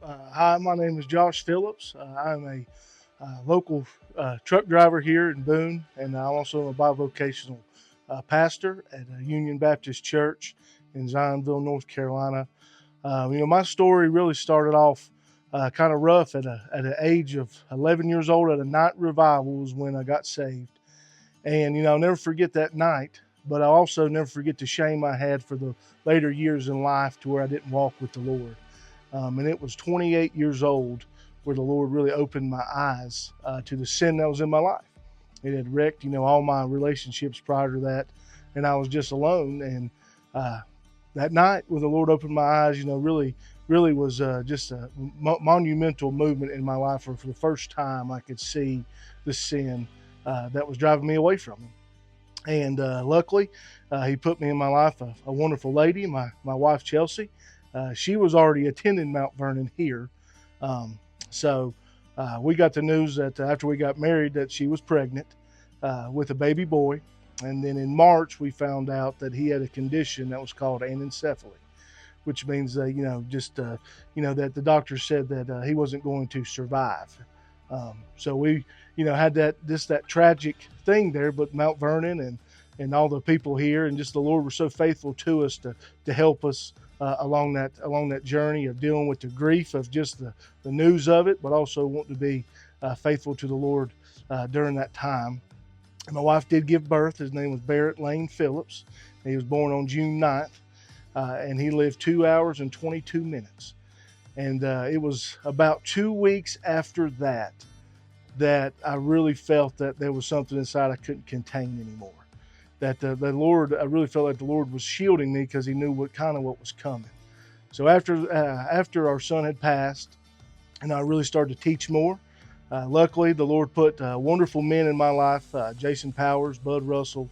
Hi, my name is Josh Phillips. I'm a local truck driver here in Boone, and I'm also a bivocational pastor at a Union Baptist Church in Zionville, North Carolina. My story really started off kind of rough at an age of 11 years old at a night revival was when I got saved. And, I'll never forget that night, but I'll also never forget the shame I had for the later years in life to where I didn't walk with the Lord. And it was 28 years old where the Lord really opened my eyes to the sin that was in my life. It had wrecked, all my relationships prior to that, and I was just alone. And that night, when the Lord opened my eyes, really was just a monumental movement in my life. For the first time, I could see the sin that was driving me away from Him. And luckily, He put me in my life a wonderful lady, my wife Chelsea. She was already attending Mount Vernon here. So we got the news that after we got married that she was pregnant with a baby boy. And then in March, we found out that he had a condition that was called anencephaly, which means, that the doctor said that he wasn't going to survive. So we, had that tragic thing there, but Mount Vernon and all the people here and just the Lord were so faithful to us to help us along that journey of dealing with the grief of just the news of it, but also wanting to be faithful to the Lord during that time. And my wife did give birth. His name was Barrett Lane Phillips. He was born on June 9th, and he lived 2 hours and 22 minutes. And it was about 2 weeks after that I really felt that there was something inside I couldn't contain anymore. That the Lord, I really felt like the Lord was shielding me because He knew what was coming. So after our son had passed, and I really started to teach more. Luckily, the Lord put wonderful men in my life. Jason Powers, Bud Russell,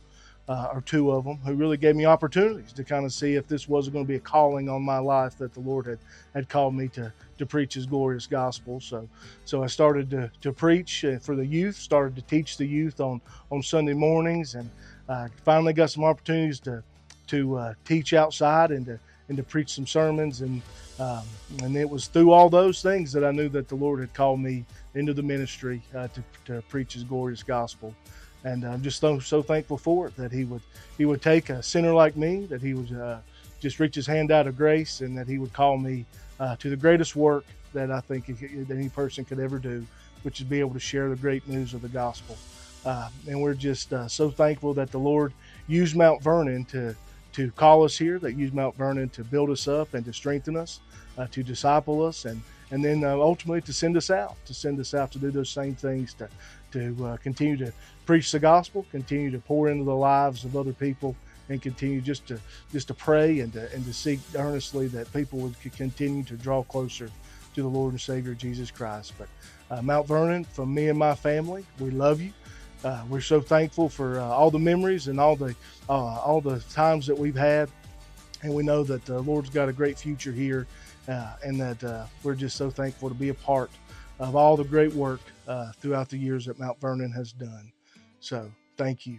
are two of them who really gave me opportunities to kind of see if this wasn't going to be a calling on my life that the Lord had called me to preach His glorious gospel. So I started to preach for the youth, started to teach the youth on Sunday mornings, and finally got some opportunities to teach outside and to preach some sermons. And it was through all those things that I knew that the Lord had called me into the ministry to preach His glorious gospel. And I'm just so thankful for it, that He would take a sinner like me, that He would just reach His hand out of grace, and that He would call me to the greatest work that I think that any person could ever do, which is be able to share the great news of the gospel. And we're just so thankful that the Lord used Mount Vernon to call us here, that used Mount Vernon to build us up and to strengthen us, to disciple us, and then ultimately to send us out to do those same things, to continue to preach the gospel, continue to pour into the lives of other people, and continue just to pray and to seek earnestly that people would continue to draw closer to the Lord and Savior Jesus Christ. But Mount Vernon, from me and my family, we love you. We're so thankful for all the memories and all the times that we've had, and we know that the Lord's got a great future here, and that we're just so thankful to be a part of all the great work throughout the years that Mount Vernon has done. So thank you.